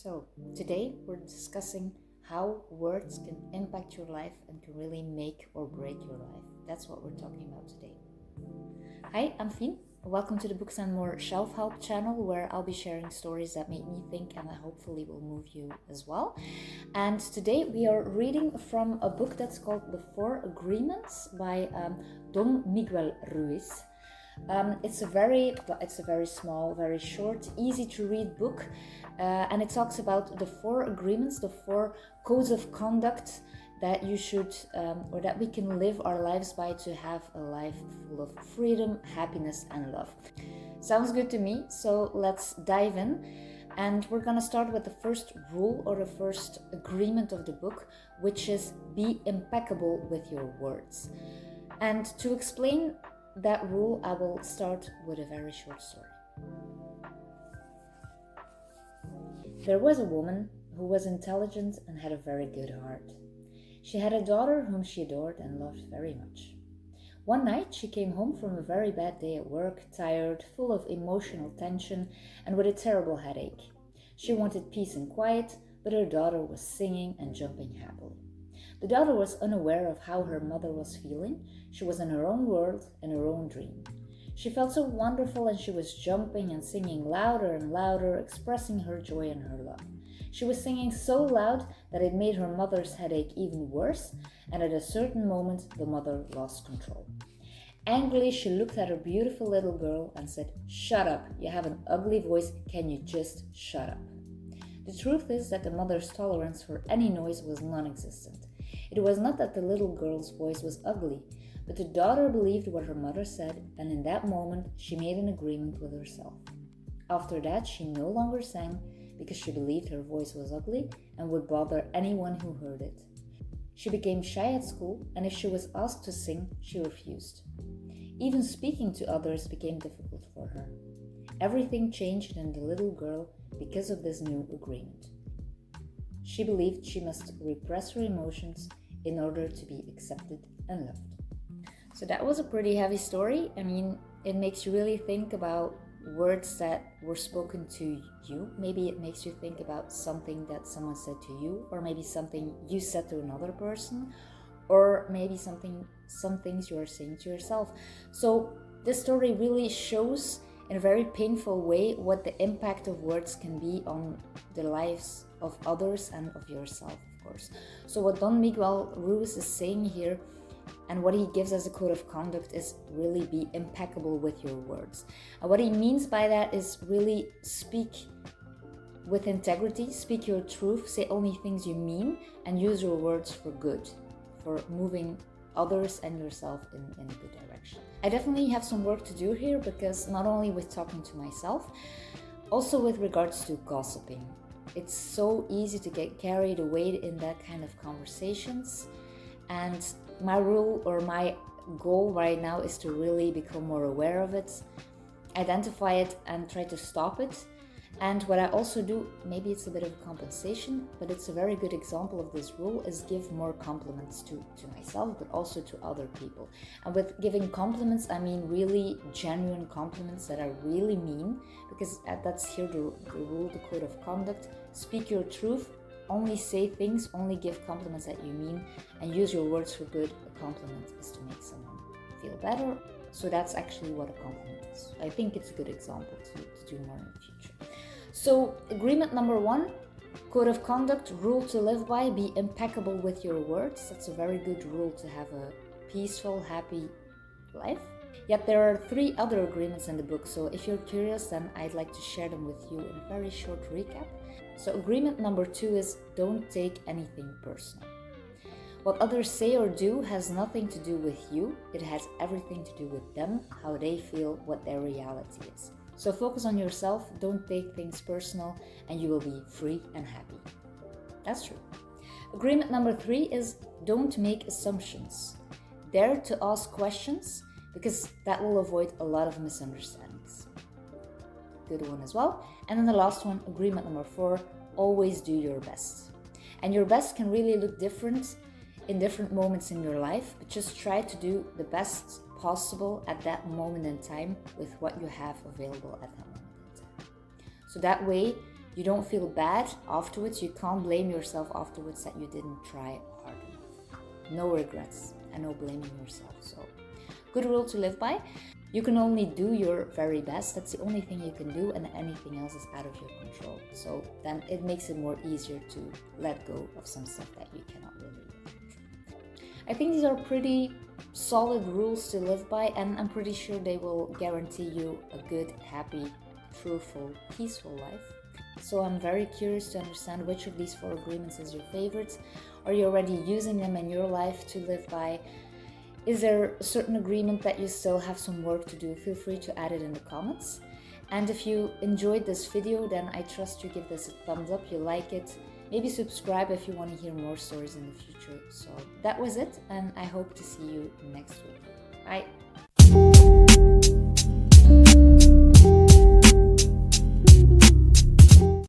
So, today we're discussing how words can impact your life and can really make or break your life. That's what we're talking about today. Hi, I'm Fien. Welcome to the Boox And More self-help channel, where I'll be sharing stories that make me think and that hopefully will move you as well. And today we are reading from a book that's called The 4 Agreements by Don MiguelRuiz. It's a very small, very short, easy to read book, and it talks about the 4 agreements, the 4 codes of conduct that you should or that we can live our lives by to have a life full of freedom, happiness and love. Sounds good to me, so let's dive in. And we're gonna start with the first rule or the first agreement of the book, which is be impeccable with your words. And to explain that rule, I will start with a very short story. There was a woman who was intelligent and had a very good heart. She had a daughter whom she adored and loved very much. One night she came home from a very bad day at work, tired, full of emotional tension, and with a terrible headache. She wanted peace and quiet, but her daughter was singing and jumping happily. The daughter was unaware of how her mother was feeling. She was in her own world, in her own dream. She felt so wonderful and she was jumping and singing louder and louder, expressing her joy and her love. She was singing so loud that it made her mother's headache even worse, and at a certain moment the mother lost control. Angrily, she looked at her beautiful little girl and said, "Shut up, you have an ugly voice, can you just shut up?" The truth is that the mother's tolerance for any noise was non-existent. It was not that the little girl's voice was ugly, but the daughter believed what her mother said, and in that moment she made an agreement with herself. After that, she no longer sang because she believed her voice was ugly and would bother anyone who heard it. She became shy at school, and if she was asked to sing, she refused. Even speaking to others became difficult for her. Everything changed in the little girl because of this new agreement. She believed she must repress her emotions in order to be accepted and loved. So that was a pretty heavy story. I mean, it makes you really think about words that were spoken to you. Maybe it makes you think about something that someone said to you, or maybe something you said to another person, or maybe some things you are saying to yourself. So this story really shows in a very painful way what the impact of words can be on the lives of others and of yourself, of course. So what Don MiguelRuiz is saying here, and what he gives as a code of conduct, is really be impeccable with your words. And what he means by that is really speak with integrity, speak your truth, say only things you mean, and use your words for good, for moving others and yourself in a good direction. I definitely have some work to do here, because not only with talking to myself, also with regards to gossiping. It's so easy to get carried away in that kind of conversations, and my rule or my goal right now is to really become more aware of it, identify it and try to stop it. And what I also do, maybe it's a bit of a compensation, but it's a very good example of this rule, is give more compliments to myself, but also to other people. And with giving compliments, I mean really genuine compliments that I really mean, because that's here the rule, the code of conduct. Speak your truth, only say things, only give compliments that you mean, and use your words for good. A compliment is to make someone feel better. So that's actually what a compliment is. I think it's a good example to do more in the future. So agreement number 1, code of conduct, rule to live by, be impeccable with your words. That's a very good rule to have a peaceful, happy life. Yet there are 3 other agreements in the book, so if you're curious, then I'd like to share them with you in a very short recap. So agreement number 2 is don't take anything personal. What others say or do has nothing to do with you. It has everything to do with them, how they feel, what their reality is. So focus on yourself, don't take things personal, and you will be free and happy. That's true. Agreement number 3 is don't make assumptions. Dare to ask questions, because that will avoid a lot of misunderstandings. Good one as well. And then the last one, agreement number 4, always do your best. And your best can really look different in different moments in your life, but just try to do the best possible at that moment in time with what you have available at that moment in time. So that way You don't feel bad afterwards. You can't blame yourself afterwards that you didn't try hard enough. No regrets and no blaming yourself. So, good rule to live by. You can only do your very best. That's the only thing you can do, and anything else is out of your control. So then it makes it more easier to let go of some stuff that you cannot really control. I think these are pretty solid rules to live by, and I'm pretty sure they will guarantee you a good, happy, truthful, peaceful life. So I'm very curious to understand which of these 4 agreements is your favorite. Are you already using them in your life to live by? Is there a certain agreement that you still have some work to do? Feel free to add it in the comments. And if you enjoyed this video, then I trust you give this a thumbs up, you like it. Maybe subscribe if you want to hear more stories in the future. So that was it, and I hope to see you next week. Bye!